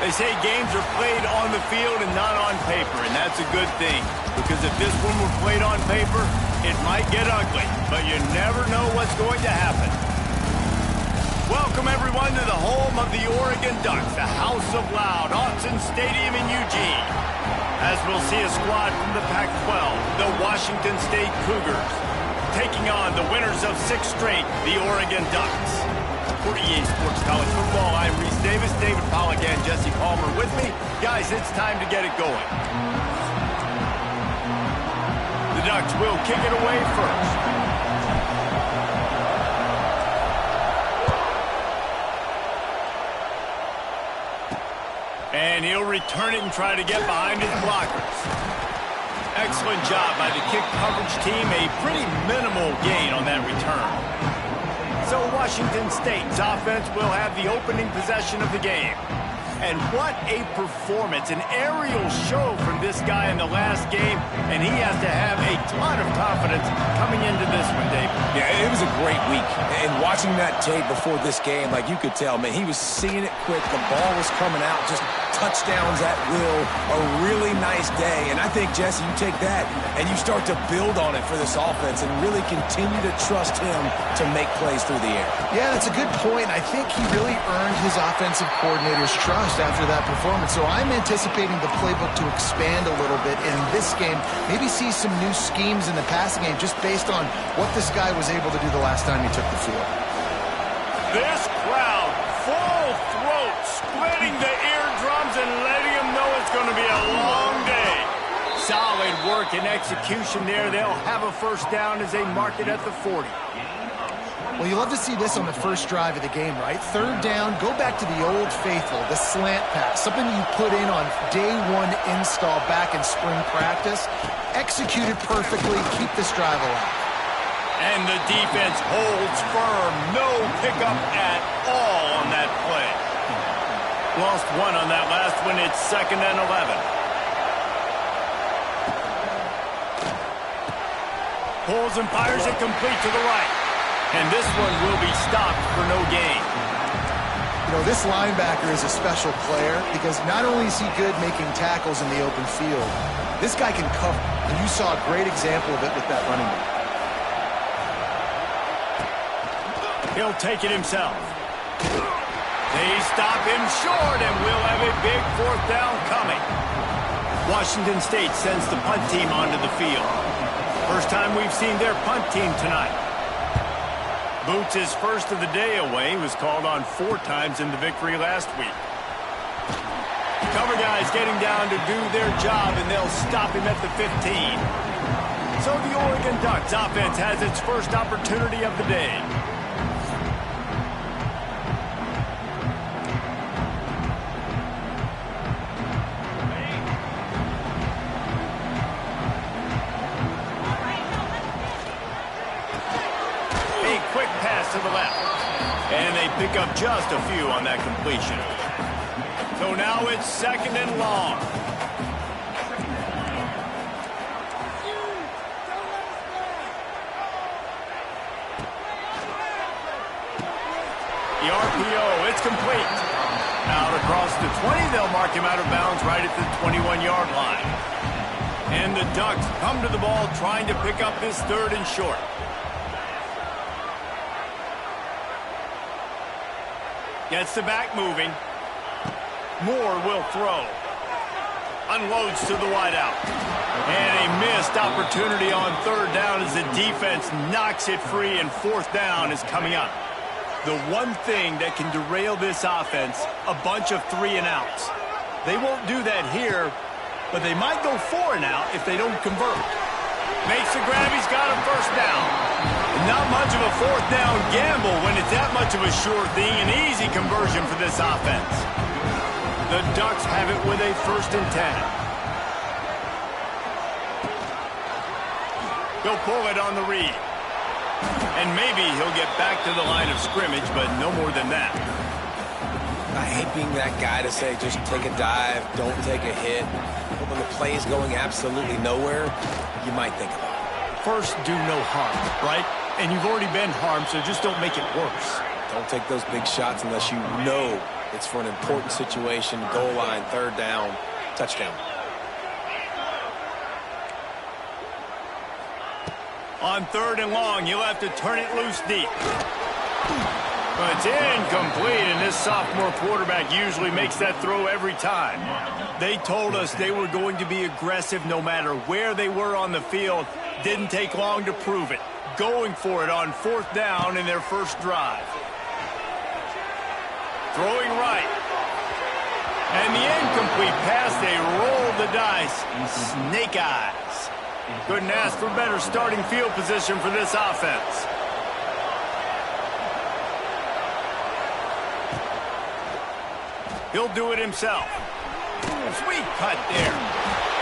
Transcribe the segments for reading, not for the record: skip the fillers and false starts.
They say games are played on the field and not on paper, and that's a good thing. Because if this one were played on paper, it might get ugly, but you never know what's going to happen. Welcome, everyone, to the home of the Oregon Ducks, the House of Loud, Autzen Stadium in Eugene. As we'll see a squad from the Pac-12, the Washington State Cougars, taking on the winners of 6 straight, the Oregon Ducks. For EA Sports College Football, I'm Reese Davis, David Pollack, and Jesse Palmer with me. Guys, it's time to get it going. The Ducks will kick it away first. And he'll return it and try to get behind his blockers. Excellent job by the kick coverage team. A pretty minimal gain on that return. So Washington State's offense will have the opening possession of the game. And what a performance, an aerial show from this guy in the last game, and he has to have a ton of confidence coming into this one, Dave. Yeah, it was a great week. And watching that tape before this game, like you could tell, man, he was seeing it quick. The ball was coming out, just touchdowns at will. A really nice day. And I think, Jesse, you take that and you start to build on it for this offense and really continue to trust him to make plays through the air. Yeah, that's a good point. I think he really earned his offensive coordinator's trust after that performance. So I'm anticipating the playbook to expand a little bit in this game. Maybe see some new schemes in the passing game just based on what this guy was able to do the last time he took the field. This crowd, full throat, splitting the eardrums and letting them know it's going to be a long day. Solid work and execution there. They'll have a first down as they mark it at the 40. Well, you love to see this on the first drive of the game, right? Third down, go back to the old faithful, the slant pass, something you put in on day one install back in spring practice. Executed perfectly, keep this drive alive. And the defense holds firm. No pickup at all on that play. Lost one on that last one. It's 2nd and 11. Pulls and fires it complete to the right. And this one will be stopped for no gain. You know, this linebacker is a special player because not only is he good making tackles in the open field, this guy can cover. And you saw a great example of it with that running back. He'll take it himself. They stop him short, and we'll have a big 4th down coming. Washington State sends the punt team onto the field. First time we've seen their punt team tonight. Boots, his first of the day away, was called on 4 times in the victory last week. Cover guys getting down to do their job, and they'll stop him at the 15. So the Oregon Ducks offense has its first opportunity of the day. To the left. And they pick up just a few on that completion. So now it's 2nd and long. The RPO, it's complete. Out across the 20, they'll mark him out of bounds right at the 21-yard line. And the Ducks come to the ball trying to pick up this 3rd and short. Gets the back moving. Moore will throw. Unloads to the wideout. And a missed opportunity on 3rd down as the defense knocks it free, and 4th down is coming up. The one thing that can derail this offense, a bunch of 3 and outs. They won't do that here, but they might go 4 and out if they don't convert. Makes the grab, he's got a first down. Not much of a 4th down gamble when it's that much of a sure thing. An easy conversion for this offense. The Ducks have it with a 1st and 10. He'll pull it on the read. And maybe he'll get back to the line of scrimmage, but no more than that. I hate being that guy to say just take a dive, don't take a hit. But when the play is going absolutely nowhere, you might think about it. First, do no harm, right? And you've already been harmed, so just don't make it worse. Don't take those big shots unless you know it's for an important situation, goal line, third down, touchdown. On 3rd and long, you'll have to turn it loose deep. But it's incomplete, and this sophomore quarterback usually makes that throw every time. They told us they were going to be aggressive no matter where they were on the field. Didn't take long to prove it. Going for it on 4th down in their first drive. Throwing right. And the incomplete pass, they rolled the dice. Snake eyes. Couldn't ask for better starting field position for this offense. He'll do it himself. Sweet cut there.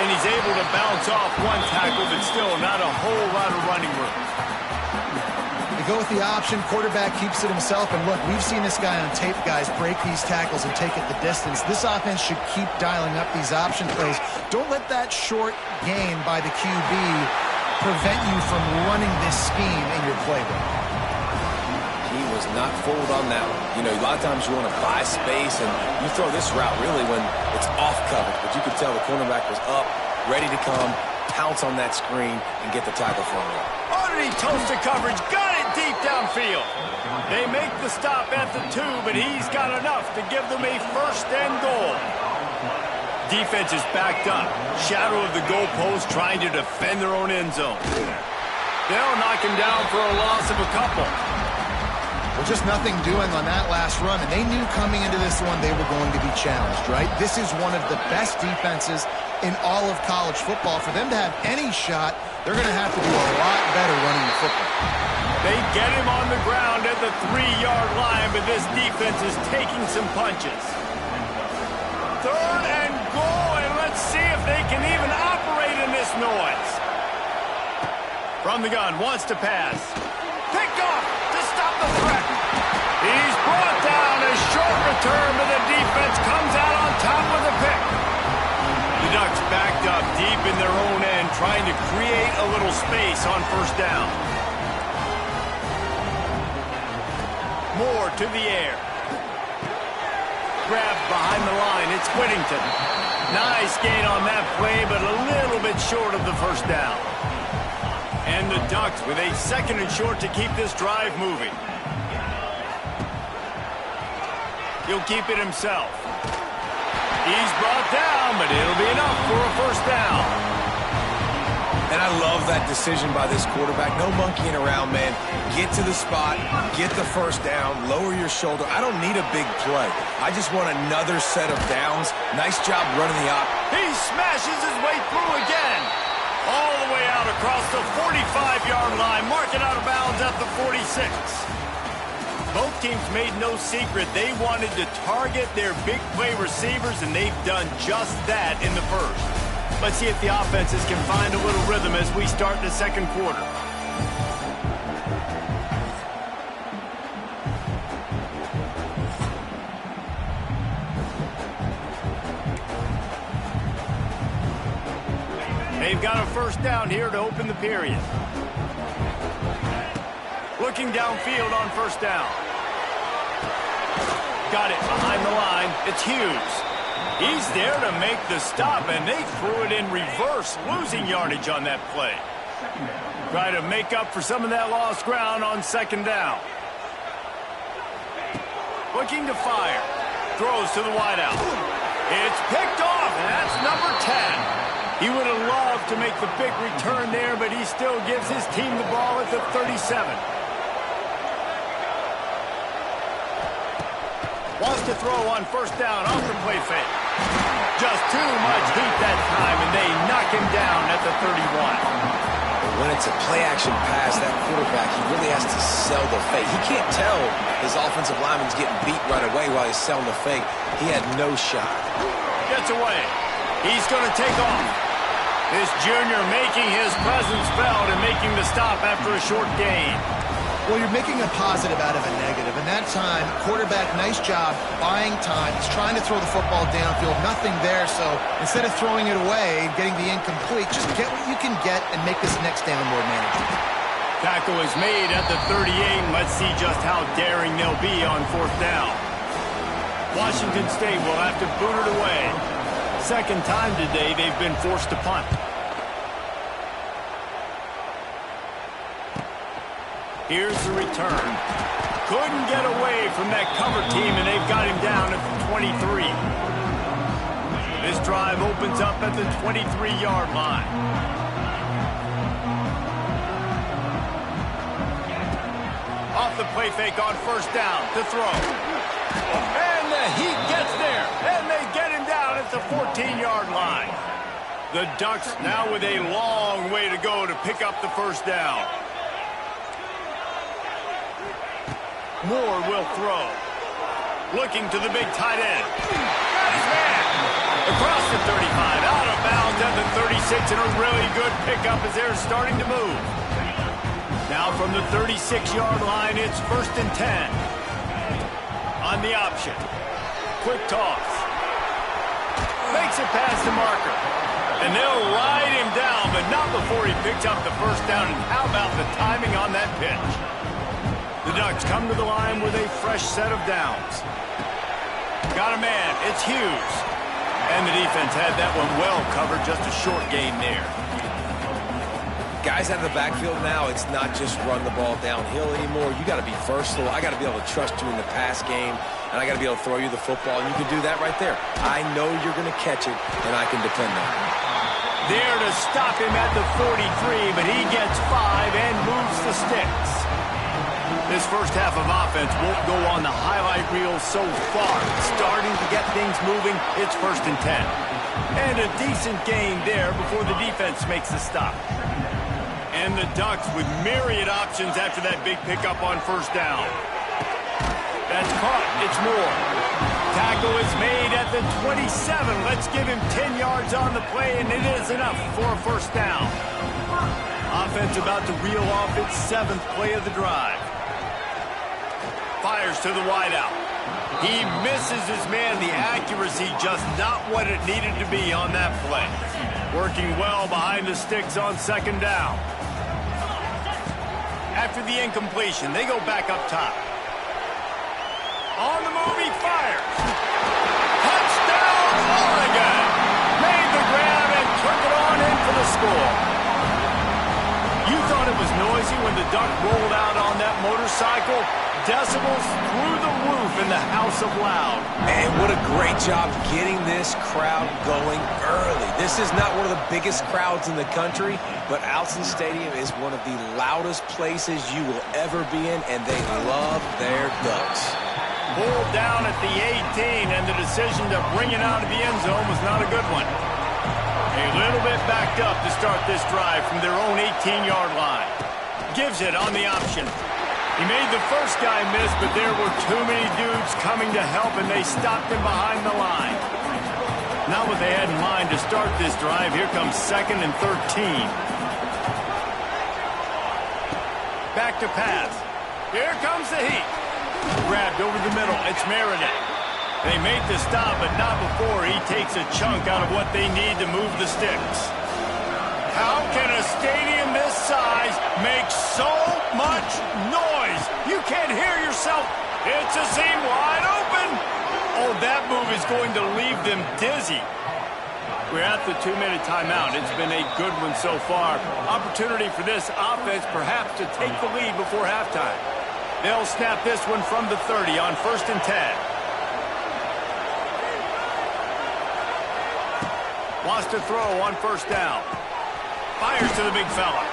And he's able to bounce off one tackle, but still not a whole lot of running room. They go with the option. Quarterback keeps it himself. And look, we've seen this guy on tape, guys, break these tackles and take it the distance. This offense should keep dialing up these option plays. Don't let that short gain by the QB prevent you from running this scheme in your playbook. He was not fooled on that one. You know, a lot of times you want to buy space, and you throw this route really when it's off coverage. But you could tell the cornerback was up, ready to come, pounce on that screen, and get the tackle for him. Underneath toasted coverage, got it deep downfield. They make the stop at the 2, but he's got enough to give them a 1st and goal. Defense is backed up. Shadow of the goalpost trying to defend their own end zone. They'll knock him down for a loss of a couple. Well, just nothing doing on that last run, and they knew coming into this one they were going to be challenged, right? This is one of the best defenses in all of college football. For them to have any shot, they're going to have to do a lot better running the football. They get him on the ground at the 3-yard line, but this defense is taking some punches. 3rd and goal, and let's see if they can even operate in this noise. From the gun, wants to pass. Picked off to stop the threat. He's brought down, a short return, but the defense comes out on top with a pick. The Ducks backed up deep in their own end, trying to create a little space on 1st down. Moore to the air. Grabbed behind the line. It's Whittington. Nice gain on that play, but a little bit short of the 1st down. And the Ducks with a 2nd and short to keep this drive moving. He'll keep it himself. He's brought down, but it'll be enough for a 1st down. And I love that decision by this quarterback. No monkeying around, man. Get to the spot, get the 1st down, lower your shoulder. I don't need a big play. I just want another set of downs. Nice job running the op. He smashes his way through again. All the way out across the 45-yard line, marking out of bounds at the 46. Both teams made no secret they wanted to target their big play receivers, and they've done just that in the 1st. Let's see if the offenses can find a little rhythm as we start the 2nd quarter. They've got a 1st down here to open the period. Looking downfield on 1st down. Got it behind the line. It's Hughes. He's there to make the stop, and they threw it in reverse, losing yardage on that play. Try to make up for some of that lost ground on 2nd down. Looking to fire. Throws to the wideout. It's picked off, and that's number 10. He would have loved to make the big return there, but he still gives his team the ball at the 37. Wants to throw on 1st down off the play fake. Just too much heat that time, and they knock him down at the 31. When it's a play-action pass, that quarterback, he really has to sell the fake. He can't tell his offensive lineman's getting beat right away while he's selling the fake. He had no shot. Gets away. He's going to take off. This junior making his presence felt and making the stop after a short gain. Well, you're making a positive out of a negative. And that time, quarterback, nice job buying time. He's trying to throw the football downfield. Nothing there, so instead of throwing it away and getting the incomplete, just get what you can get and make this next down more manageable. Tackle is made at the 38, and let's see just how daring they'll be on 4th down. Washington State will have to boot it away. Second time today they've been forced to punt. Here's the return. Couldn't get away from that cover team, and they've got him down at the 23. This drive opens up at the 23-yard line. Off the play fake on 1st down to throw. And the Heat gets there, and they get him down at the 14-yard line. The Ducks now with a long way to go to pick up the 1st down. Moore will throw. Looking to the big tight end. Got his man. Across the 35, out of bounds at the 36, and a really good pickup as they're starting to move. Now from the 36-yard line, it's 1st and 10. On the option. Quick toss. Makes it past the marker. And they'll ride him down, but not before he picks up the 1st down. And how about the timing on that pitch? The Ducks come to the line with a fresh set of downs. Got a man. It's Hughes. And the defense had that one well covered. Just a short gain there. Guys out of the backfield now, it's not just run the ball downhill anymore. You got to be versatile. I got to be able to trust you in the pass game, and I got to be able to throw you the football, and you can do that right there. I know you're going to catch it, and I can depend on it. There to stop him at the 43, but he gets 5 and moves the sticks. This first half of offense won't go on the highlight reel so far. Starting to get things moving, it's 1st and 10. And a decent gain there before the defense makes the stop. And the Ducks with myriad options after that big pickup on 1st down. That's caught. It's Moore. Tackle is made at the 27. Let's give him 10 yards on the play, and it is enough for a 1st down. Offense about to reel off its 7th play of the drive. Fires to the wideout. He misses his man. The accuracy just not what it needed to be on that play. Working well behind the sticks on 2nd down. After the incompletion, they go back up top. On the move, he fires. Touchdown, Oregon! Made the grab and took it on in for the score. You thought it was noisy when the Duck rolled out on that motorcycle? Decibels through the roof in the House of Loud. And what a great job getting this crowd going early. This is not one of the biggest crowds in the country, but Autzen Stadium is one of the loudest places you will ever be in, and they love their Ducks. Pulled down at the 18, and the decision to bring it out of the end zone was not a good one. A little bit backed up to start this drive from their own 18-yard line. Gives it on the option. He made the first guy miss, but there were too many dudes coming to help, and they stopped him behind the line. Not what they had in mind to start this drive. Here comes 2nd and 13. Back to pass. Here comes the Heat. Grabbed over the middle. It's Meredith. They make the stop, but not before he takes a chunk out of what they need to move the sticks. How can a stadium this size make so much noise? You can't hear yourself. It's a seam wide open. Oh, that move is going to leave them dizzy. We're at the 2-minute timeout. It's been a good one so far. Opportunity for this offense perhaps to take the lead before halftime. They'll snap this one from the 30 on 1st and 10. Wants to throw on 1st down. Fires to the big fella.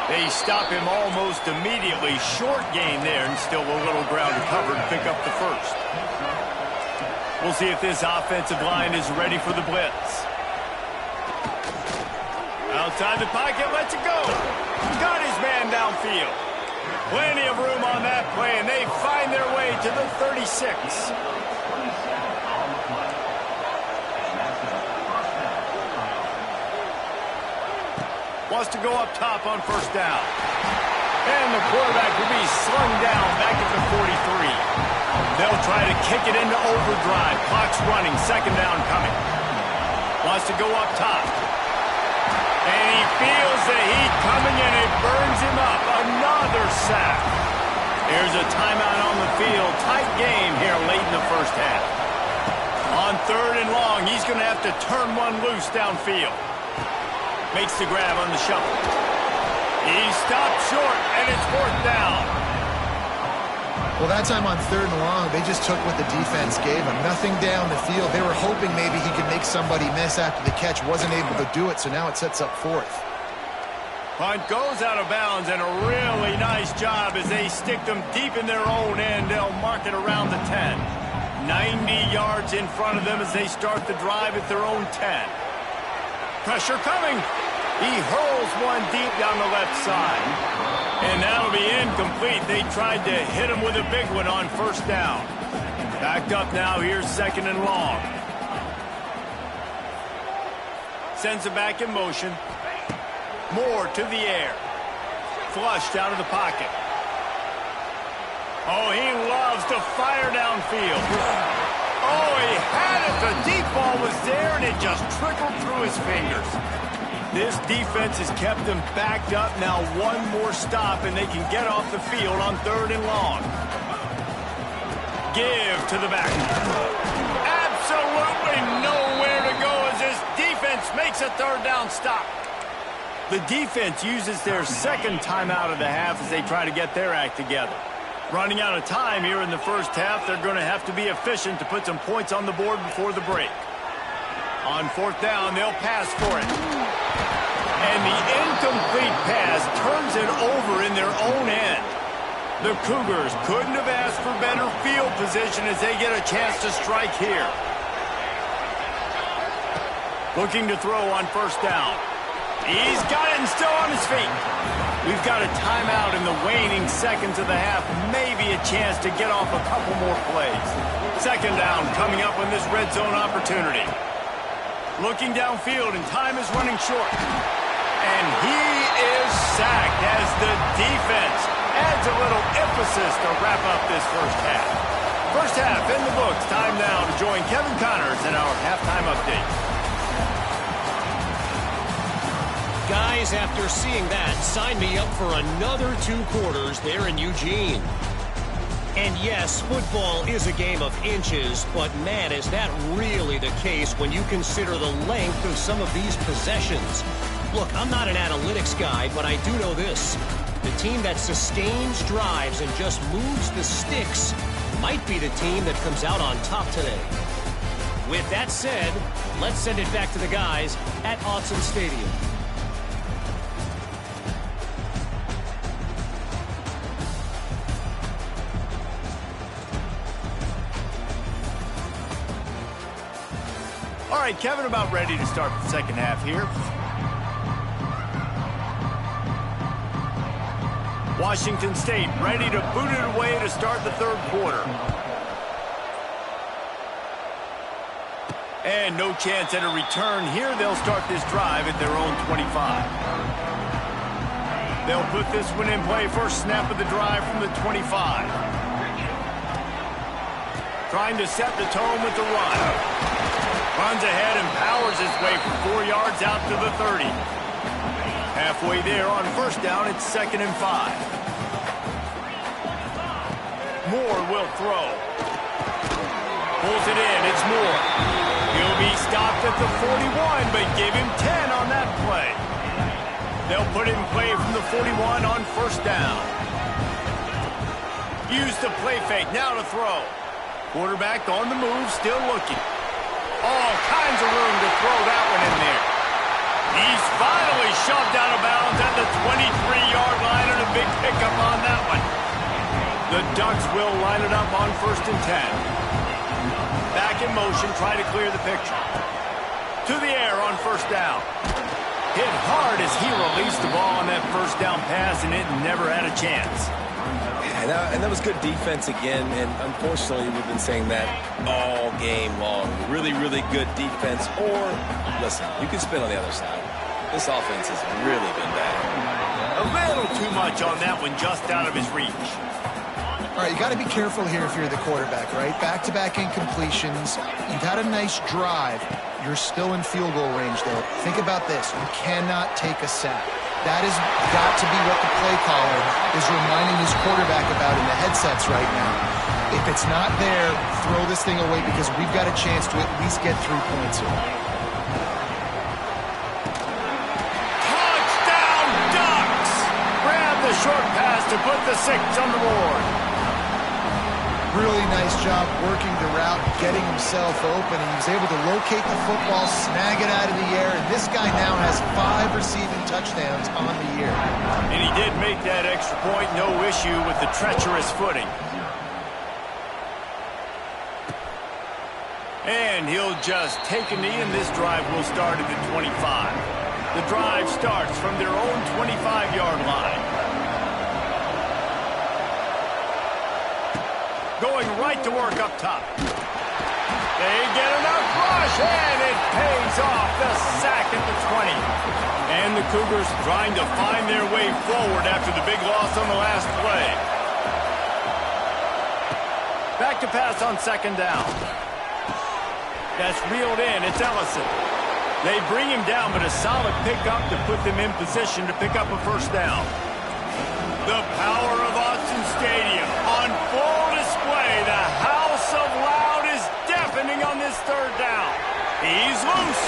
They stop him almost immediately. Short gain there, and still a little ground to cover to pick up the 1st. We'll see if this offensive line is ready for the blitz. Outside the pocket, lets it go. Got his man downfield. Plenty of room on that play, and they find their way to the 36. Wants to go up top on 1st down. And the quarterback will be slung down back at the 43. They'll try to kick it into overdrive. Clock's running. 2nd down coming. Wants to go up top. And he feels the heat coming and it burns him up. Another sack. Here's a timeout on the field. Tight game here late in the first half. On 3rd and long, he's going to have to turn one loose downfield. Makes the grab on the shuffle. He stopped short, and it's 4th down. Well, that time on 3rd and long, they just took what the defense gave him. Nothing down the field. They were hoping maybe he could make somebody miss after the catch. Wasn't able to do it, so now it sets up 4th. Punt goes out of bounds, and a really nice job as they stick them deep in their own end. They'll mark it around the 10. 90 yards in front of them as they start the drive at their own 10. Pressure coming. He hurls one deep down the left side. And that'll be incomplete. They tried to hit him with a big one on 1st down. Backed up now. Here's 2nd and long. Sends it back in motion. Moore to the air. Flushed out of the pocket. Oh, he loves to fire downfield. Oh, he had it. The deep ball was there, and it just trickled through his fingers. This defense has kept them backed up. Now one more stop, and they can get off the field on 3rd and long. Give to the back. Absolutely nowhere to go as this defense makes a 3rd down stop. The defense uses their 2nd timeout of the half as they try to get their act together. Running out of time here in the first half, they're going to have to be efficient to put some points on the board before the break. On 4th down, they'll pass for it. And the incomplete pass turns it over in their own end. The Cougars couldn't have asked for better field position as they get a chance to strike here. Looking to throw on 1st down. He's got it and still on his feet. We've got a timeout in the waning seconds of the half. Maybe a chance to get off a couple more plays. 2nd down coming up on this red zone opportunity. Looking downfield, and time is running short. And he is sacked as the defense adds a little emphasis to wrap up this first half. First half in the books. Time now to join Kevin Connors in our halftime update. Guys, after seeing that, sign me up for another 2 quarters there in Eugene. And yes, football is a game of inches, but man, is that really the case when you consider the length of some of these possessions. Look, I'm not an analytics guy, but I do know this. The team that sustains drives and just moves the sticks might be the team that comes out on top today. With that said, let's send it back to the guys at Autzen Stadium. All right, Kevin, about ready to start the second half here. Washington State ready to boot it away to start the 3rd quarter. And no chance at a return here. They'll start this drive at their own 25. They'll put this one in play. First snap of the drive from the 25. Trying to set the tone with the run. Runs ahead and powers his way for 4 yards out to the 30. Halfway there on 1st down, it's 2nd and 5. Moore will throw. Pulls it in, it's Moore. He'll be stopped at the 41, but give him 10 on that play. They'll put it in play from the 41 on 1st down. Use the play fake, now to throw. Quarterback on the move, still looking. All kinds of room to throw that one in there. He's finally shoved out of bounds at the 23-yard line and a big pickup on that one. The Ducks will line it up on 1st and 10. Back in motion, try to clear the picture. To the air on 1st down. Hit hard as he released the ball on that 1st down pass, and it never had a chance. And that was good defense again, and unfortunately we've been saying that all game long. Really, really good defense, or, listen, you can spin on the other side. This offense has really been bad. A little too much on that one, just out of his reach. All right, you got to be careful here if you're the quarterback, right? Back-to-back incompletions. You've had a nice drive. You're still in field goal range, though. Think about this. You cannot take a sack. That has got to be what the play caller is reminding his quarterback about in the headsets right now. If it's not there, throw this thing away because we've got a chance to at least get 3 points here. Touchdown, Ducks! Grab the short pass to put the 6 on the board. Really nice job working the route, getting himself open, and he was able to locate the football, snag it out of the air, and this guy now has 5 receiving touchdowns on the year. And he did make that extra point, no issue with the treacherous footing. And he'll just take a knee, and this drive will start at the 25. The drive starts from their own 25-yard line. Going right to work up top. They get enough rush, and it pays off. The sack at the 20. And the Cougars trying to find their way forward after the big loss on the last play. Back to pass on 2nd down. That's reeled in. It's Ellison. They bring him down, but a solid pickup to put them in position to pick up a 1st down. The power of Autzen Stadium on full display. The House of Loud is deafening on this 3rd down. He's loose.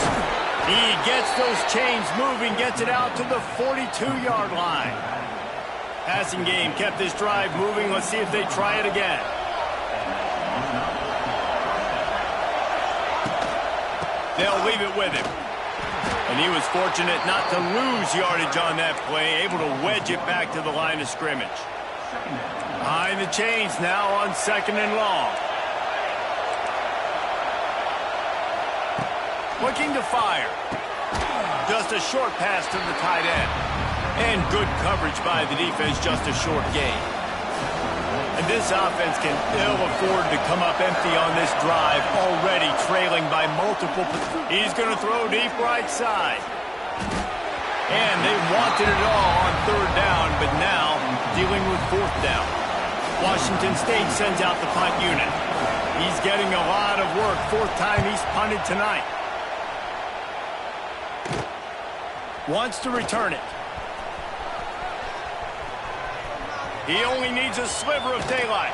He gets those chains moving, gets it out to the 42-yard line. Passing game kept this drive moving. Let's see if they try it again. They'll leave it with him. And he was fortunate not to lose yardage on that play, able to wedge it back to the line of scrimmage. Behind the chains now on 2nd and long. Looking to fire. Just a short pass to the tight end. And good coverage by the defense, just a short gain. And this offense can ill afford to come up empty on this drive, already trailing by multiple. He's going to throw deep right side. And they wanted it all on 3rd down, but now dealing with 4th down. Washington State sends out the punt unit. He's getting a lot of work. 4th time he's punted tonight. Wants to return it. He only needs a sliver of daylight.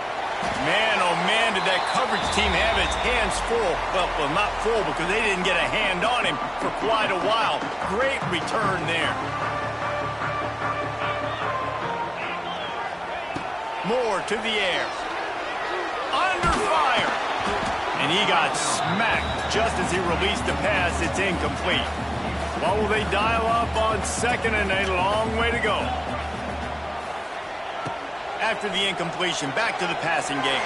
Man, oh man, did that coverage team have its hands full. Well, not full because they didn't get a hand on him for quite a while. Great return there. Moore to the air. Under fire. And he got smacked just as he released the pass. It's incomplete. What will they dial up on 2nd and a long way to go? After the incompletion, back to the passing game.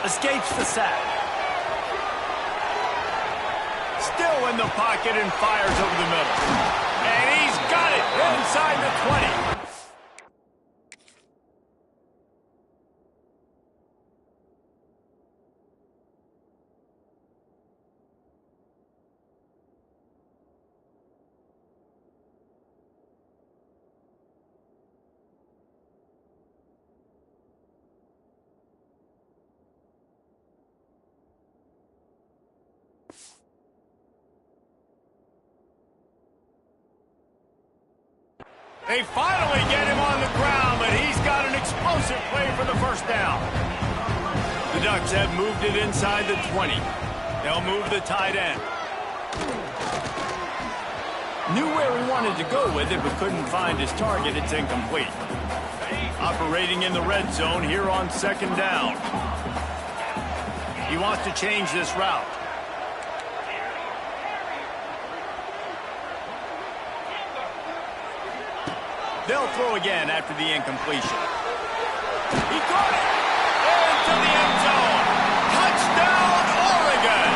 Escapes the sack. Still in the pocket and fires over the middle. And he's got it inside the 20. They finally get him on the ground, but he's got an explosive play for the 1st down. The Ducks have moved it inside the 20. They'll move the tight end. Knew where he wanted to go with it, but couldn't find his target. It's incomplete. Operating in the red zone here on 2nd down. He wants to change this route. They'll throw again after the incompletion. He caught it! Into the end zone! Touchdown, Oregon!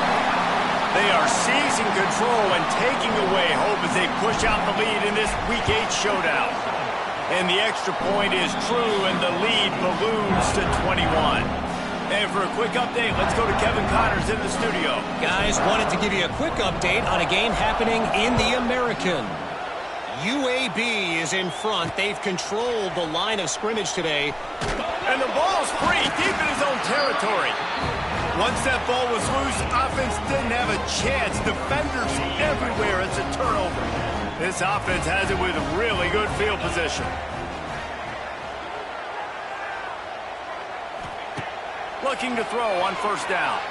They are seizing control and taking away hope as they push out the lead in this Week 8 showdown. And the extra point is true, and the lead balloons to 21. And for a quick update, let's go to Kevin Connors in the studio. Guys, wanted to give you a quick update on a game happening in the American. UAB is in front. They've controlled the line of scrimmage today. And the ball's free, deep in his own territory. Once that ball was loose, offense didn't have a chance. Defenders everywhere. It's a turnover. This offense has it with really good field position. Looking to throw on first down.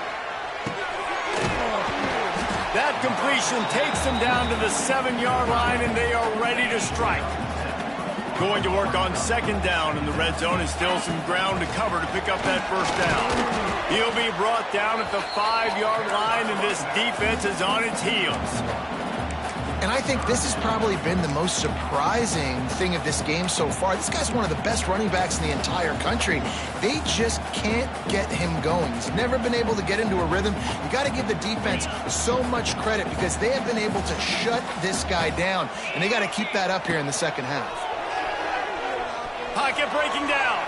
That completion takes them down to the 7-yard line, and they are ready to strike. Going to work on second down in the red zone, and still some ground to cover to pick up that first down. He'll be brought down at the 5-yard line, and this defense is on its heels. And I think this has probably been the most surprising thing of this game so far. This guy's one of the best running backs in the entire country. They just can't get him going. He's never been able to get into a rhythm. You got to give the defense so much credit because they have been able to shut this guy down, and they got to keep that up here in the second half. Pocket breaking down.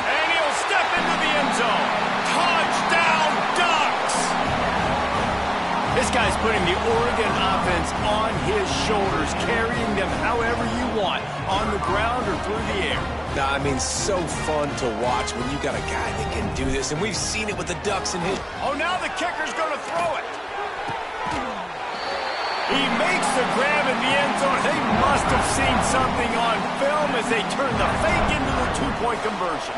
And he'll step into the end zone. Touchdown, Ducks! This guy's putting the Oregon offense on his shoulders, carrying them however you want, on the ground or through the air. I mean, so fun to watch when you got a guy that can do this, and we've seen it with the Ducks in his... Oh, now the kicker's going to throw it. He makes the grab in the end zone. They must have seen something on film as they turn the fake into the two-point conversion.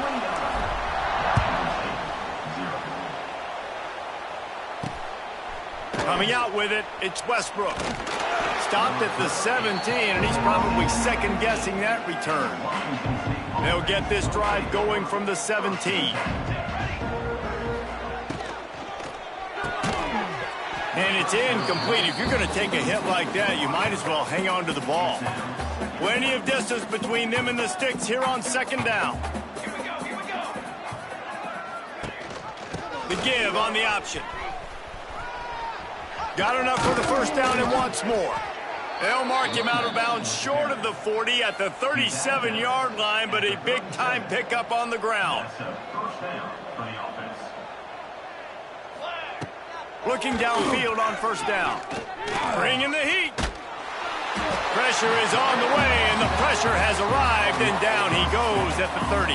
Coming out with it, it's Westbrook. Stopped at the 17, and he's probably second-guessing that return. They'll get this drive going from the 17. And it's incomplete. If you're going to take a hit like that, you might as well hang on to the ball. Plenty of distance between them and the sticks here on second down. The give on the option. Got enough for the first down and wants more. They'll mark him out of bounds short of the 40 at the 37-yard line, but a big-time pickup on the ground. Looking downfield on first down. Bringing the heat. Pressure is on the way, and the pressure has arrived, and down he goes at the 30.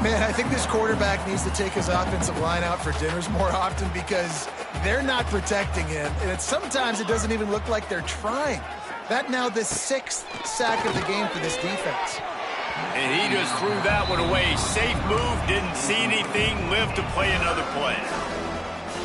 Man, I think this quarterback needs to take his offensive line out for dinners more often because they're not protecting him, and sometimes it doesn't even look like they're trying. That now the 6th sack of the game for this defense. And he just threw that one away. Safe move, didn't see anything, lived to play another play.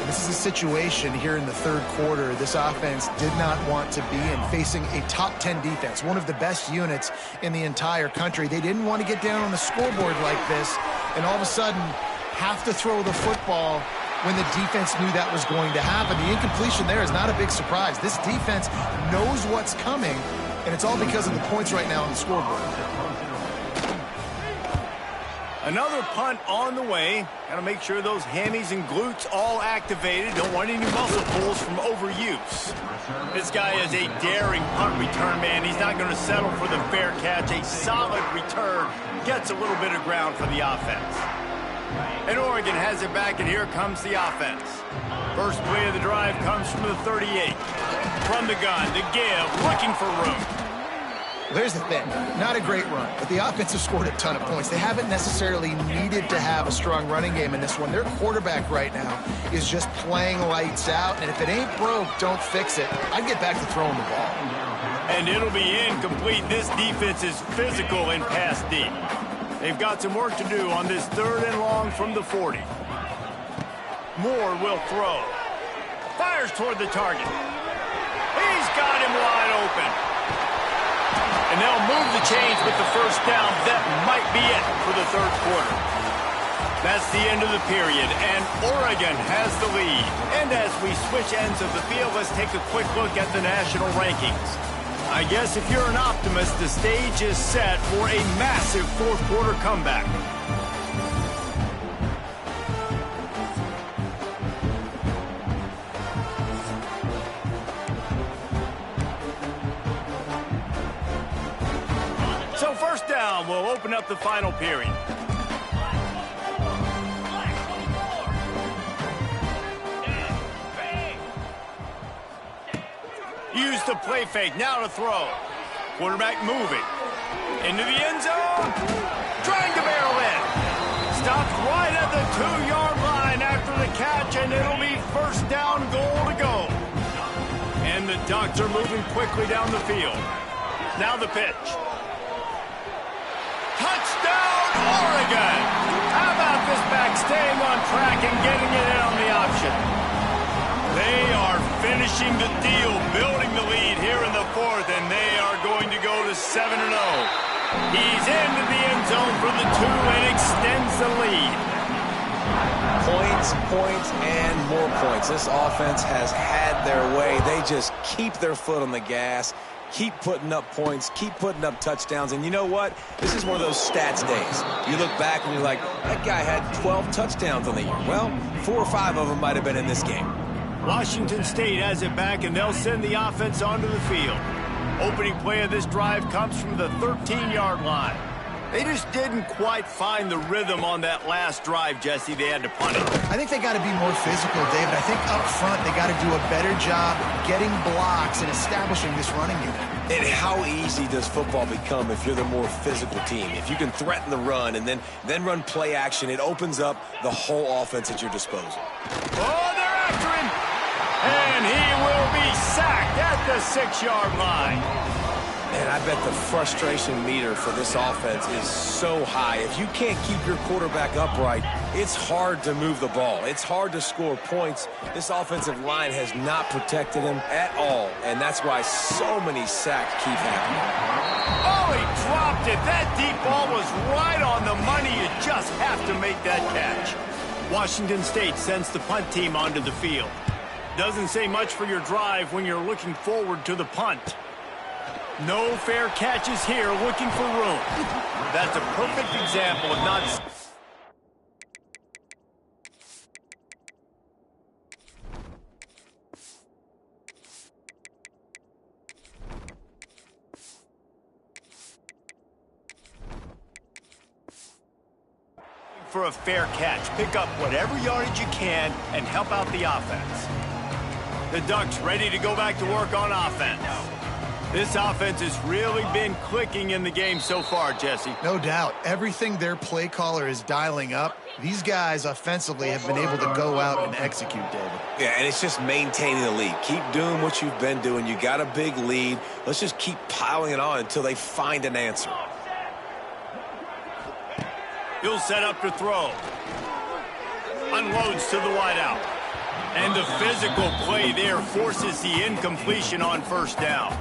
This is a situation here in the third quarter this offense did not want to be in, facing a top 10 defense, one of the best units in the entire country. They didn't want to get down on the scoreboard like this and all of a sudden have to throw the football when the defense knew that was going to happen. The incompletion there is not a big surprise. This defense knows what's coming, and it's all because of the points right now on the scoreboard. Another punt on the way. Got to make sure those hammies and glutes all activated. Don't want any muscle pulls from overuse. This guy is a daring punt return man. He's not going to settle for the fair catch. A solid return. Gets a little bit of ground for the offense. And Oregon has it back, and here comes the offense. First play of the drive comes from the 38. From the gun, the give, looking for room. There's the thing. Not a great run, but the offense has scored a ton of points. They haven't necessarily needed to have a strong running game in this one. Their quarterback right now is just playing lights out, and if it ain't broke, don't fix it. I'd get back to throwing the ball. And it'll be incomplete. This defense is physical and pass deep. They've got some work to do on this 3rd and long from the 40. Moore will throw. Fires toward the target. He's got him wide open. And they'll move the chains with the first down. That might be it for the third quarter. That's the end of the period, and Oregon has the lead. And as we switch ends of the field, let's take a quick look at the national rankings. I guess if you're an optimist, the stage is set for a massive fourth quarter comeback. So first down, we'll open up the final period. Use the play fake, now to throw. Quarterback moving. Into the end zone. Trying to barrel in. Stopped right at the 2-yard line after the catch, and it'll be first down goal to go. And the Ducks are moving quickly down the field. Now the pitch. Touchdown, Oregon! How about this back staying on track and getting it in on the option? They are finishing the deal, building the lead here in the fourth, and they are going to go to 7-0. He's into the end zone for the 2 and extends the lead. Points, and more points. This offense has had their way. They just keep their foot on the gas, keep putting up points, keep putting up touchdowns. And you know what? This is one of those stats days. You look back and you're like, that guy had 12 touchdowns on the year. Well, 4 or 5 of them might have been in this game. Washington State has it back, and they'll send the offense onto the field. Opening play of this drive comes from the 13-yard line. They just didn't quite find the rhythm on that last drive, Jesse. They had to punt it. I think they got to be more physical, David. I think up front they got to do a better job getting blocks and establishing this running game. And how easy does football become if you're the more physical team? If you can threaten the run and then run play action, it opens up the whole offense at your disposal. Oh, they're after him. And he will be sacked at the 6-yard line. And I bet the frustration meter for this offense is so high. If you can't keep your quarterback upright, it's hard to move the ball. It's hard to score points. This offensive line has not protected him at all, and that's why so many sacks keep happening. Oh, he dropped it. That deep ball was right on the money. You just have to make that catch. Washington State sends the punt team onto the field. Doesn't say much for your drive when you're looking forward to the punt. No fair catches here, looking for room. That's a perfect example of not... for a fair catch. Pick up whatever yardage you can and help out the offense. The Ducks ready to go back to work on offense. This offense has really been clicking in the game so far, Jesse. No doubt. Everything their play caller is dialing up, these guys offensively have been able to go out and execute, David. Yeah, and it's just maintaining the lead. Keep doing what you've been doing. You got a big lead. Let's just keep piling it on until they find an answer. He'll set up to throw. Unloads to the wideout. And the physical play there forces the incompletion on first down.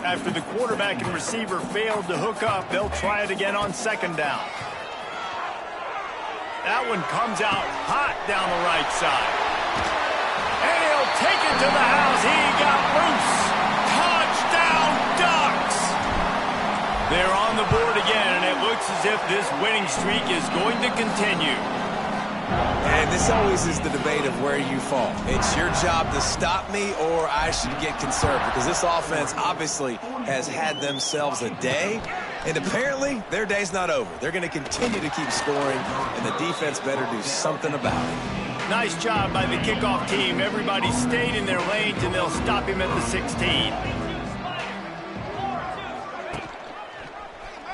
After the quarterback and receiver failed to hook up, they'll try it again on second down. That one comes out hot down the right side. And he'll take it to the house. He got loose. Touchdown, Ducks! They're on the board again, and it looks as if this winning streak is going to continue. And this always is the debate of where you fall. It's your job to stop me, or I should get conservative, because this offense obviously has had themselves a day, and apparently their day's not over. They're going to continue to keep scoring, and the defense better do something about it. Nice job by the kickoff team. Everybody stayed in their lanes, and they'll stop him at the 16.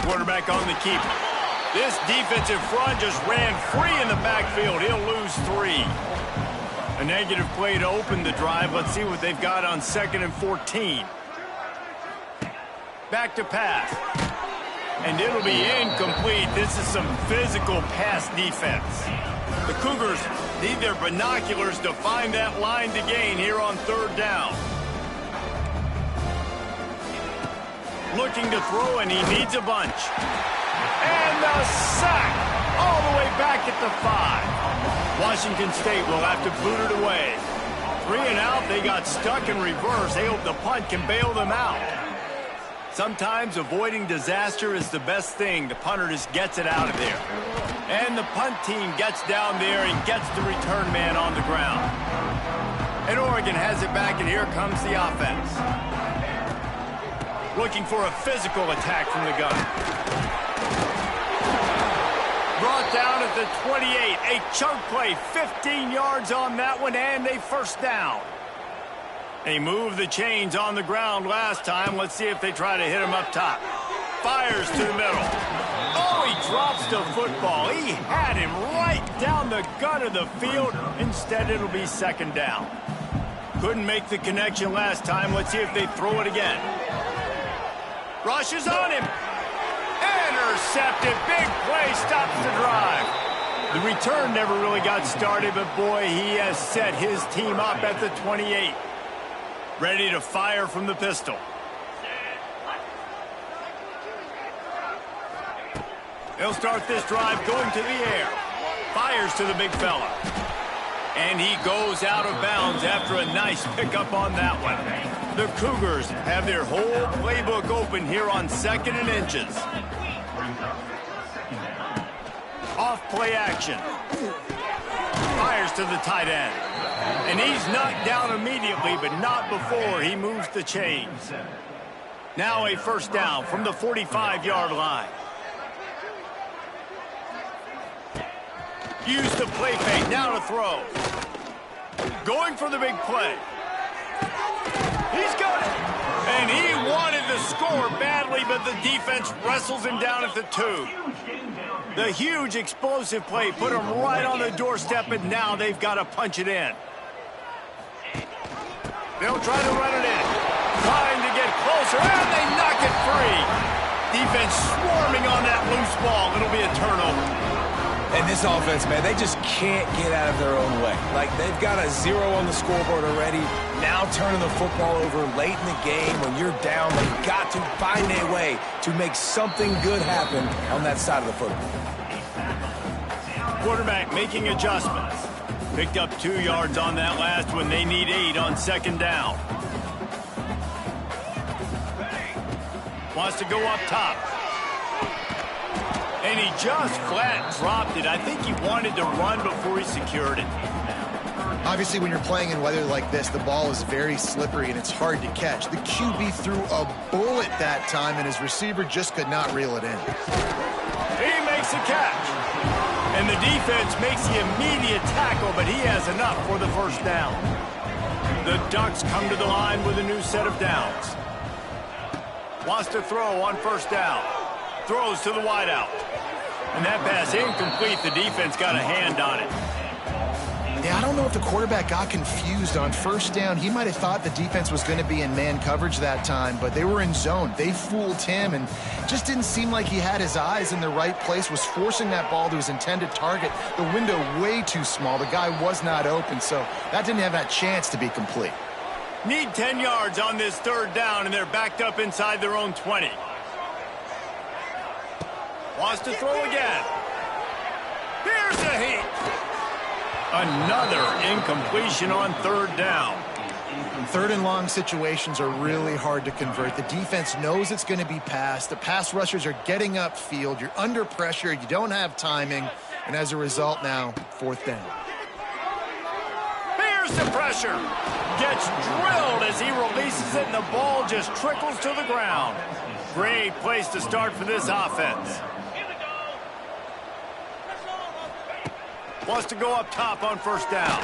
Quarterback on the keeper. This defensive front just ran free in the backfield. He'll lose 3. A negative play to open the drive. Let's see what they've got on 2nd and 14. Back to pass. And it'll be incomplete. This is some physical pass defense. The Cougars need their binoculars to find that line to gain here on 3rd down. Looking to throw, and he needs a bunch. And the sack all the way back at the 5. Washington State will have to boot it away. 3 and out, they got stuck in reverse. They hope the punt can bail them out. Sometimes avoiding disaster is the best thing. The punter just gets it out of there. And the punt team gets down there and gets the return man on the ground. And Oregon has it back, and here comes the offense. Looking for a physical attack from the gun. Brought down at the 28. A chunk play, 15 yards on that one, and a first down. They moved the chains on the ground last time. Let's see if they try to hit him up top. Fires to the middle. Oh, he drops the football. He had him right down the gut of the field. Instead, it'll be second down. Couldn't make the connection last time. Let's see if they throw it again. Rushes on him. Intercepted. Big play. Stops the drive. The return never really got started, but boy, he has set his team up at the 28. Ready to fire from the pistol. He'll start this drive going to the air. Fires to the big fella. And he goes out of bounds after a nice pickup on that one. The Cougars have their whole playbook open here on 2nd and inches. Off play action. Fires to the tight end. And he's knocked down immediately, but not before he moves the chains. Now a first down from the 45-yard line. Use the play fake, now to throw. Going for the big play. He's got it. And he wanted to score badly, but the defense wrestles him down at the 2. The huge explosive play put him right on the doorstep, and now they've got to punch it in. They'll try to run it in. Trying to get closer, and they knock it free. Defense swarming on that loose ball. It'll be a turnover. And this offense, man, they just can't get out of their own way. Like, they've got a 0 on the scoreboard already. Now turning the football over late in the game when you're down, they've got to find a way to make something good happen on that side of the football. Quarterback making adjustments. Picked up 2 yards on that last one. They need 8 on second down. Wants to go up top. And he just flat dropped it. I think he wanted to run before he secured it. Obviously, when you're playing in weather like this, the ball is very slippery and it's hard to catch. The QB threw a bullet that time, and his receiver just could not reel it in. He makes a catch. And the defense makes the immediate tackle, but he has enough for the first down. The Ducks come to the line with a new set of downs. Wants to throw on first down. Throws to the wideout. And that pass incomplete. The defense got a hand on it. Yeah, I don't know if the quarterback got confused on first down. He might have thought the defense was going to be in man coverage that time, but they were in zone. They fooled him and just didn't seem like he had his eyes in the right place, was forcing that ball to his intended target. The window way too small. The guy was not open, so that didn't have that chance to be complete. Need 10 yards on this third down, and they're backed up inside their own 20. Wants to throw again. Here's a hit. Another incompletion on third down. Third and long situations are really hard to convert. The defense knows it's going to be passed. The pass rushers are getting upfield. You're under pressure. You don't have timing. And as a result now, fourth down. Here's the pressure. Gets drilled as he releases it, and the ball just trickles to the ground. Great place to start for this offense. Wants to go up top on first down.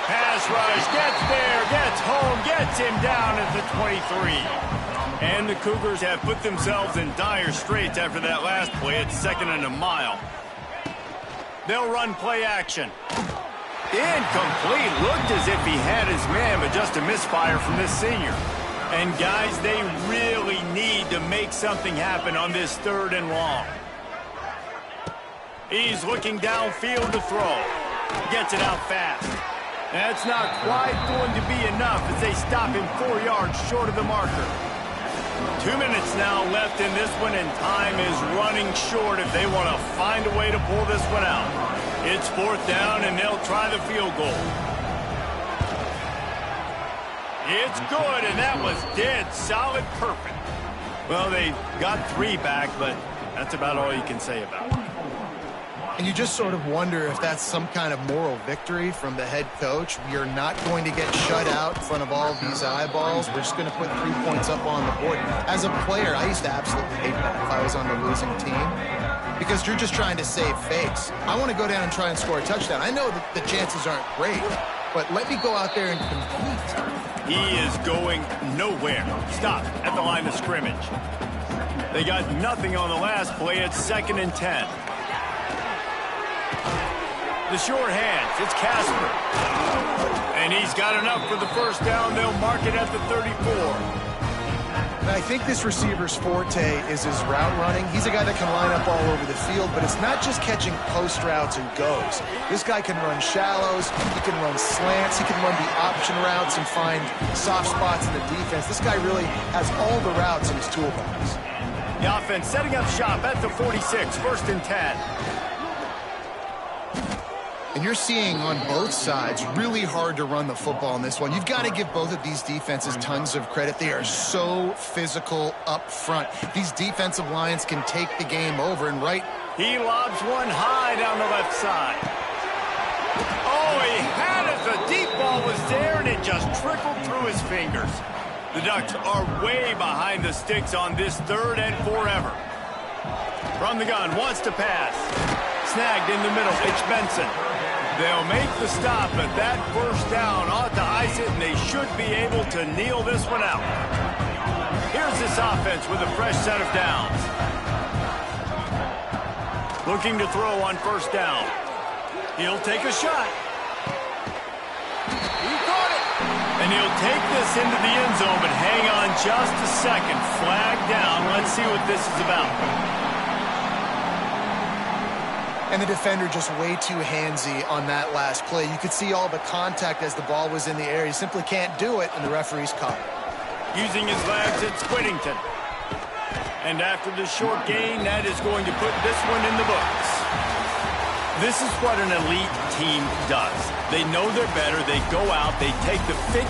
Pass rush, gets there, gets home, gets him down at the 23. And the Cougars have put themselves in dire straits after that last play. It's 2nd and a mile. They'll run play action. Incomplete. Looked as if he had his man, but just a misfire from this senior. And guys, they really need to make something happen on this 3rd and long. He's looking downfield to throw. Gets it out fast. That's not quite going to be enough as they stop him 4 yards short of the marker. 2 minutes now left in this one, and time is running short if they want to find a way to pull this one out. It's 4th down, and they'll try the field goal. It's good, and that was dead solid perfect. Well, they got 3 back, but that's about all you can say about it. And you just sort of wonder if that's some kind of moral victory from the head coach. We are not going to get shut out in front of all of these eyeballs. We're just going to put 3 points up on the board. As a player, I used to absolutely hate that if I was on the losing team, because you're just trying to save face. I want to go down and try and score a touchdown. I know that the chances aren't great, but let me go out there and compete. He is going nowhere. Stop at the line of scrimmage. They got nothing on the last play. It's 2nd and 10. The short hands. It's Casper. And he's got enough for the first down. They'll mark it at the 34. And I think this receiver's forte is his route running. He's a guy that can line up all over the field, but it's not just catching post routes and goes. This guy can run shallows, he can run slants, he can run the option routes and find soft spots in the defense. This guy really has all the routes in his toolbox. The offense setting up shop at the 46, 1st and 10. And you're seeing on both sides really hard to run the football in this one. You've got to give both of these defenses tons of credit. They are so physical up front. These defensive lines can take the game over. And right, he lobs one high down the left side. Oh, he had it. The deep ball was there, and it just trickled through his fingers. The Ducks are way behind the sticks on this 3rd and forever. From the gun, wants to pass. Snagged in the middle. It's Benson. They'll make the stop, but that first down ought to ice it, and they should be able to kneel this one out. Here's this offense with a fresh set of downs. Looking to throw on 1st down. He'll take a shot. He caught it. And he'll take this into the end zone, but hang on just a second. Flag down. Let's see what this is about. and the defender just way too handsy on that last play. You could see all the contact as the ball was in the air. He simply can't do it, and the referee's caught it. Using his legs, it's Whittington. And after the short gain, that is going to put this one in the books. This is what an elite team does. They know they're better. They go out. They take the figure.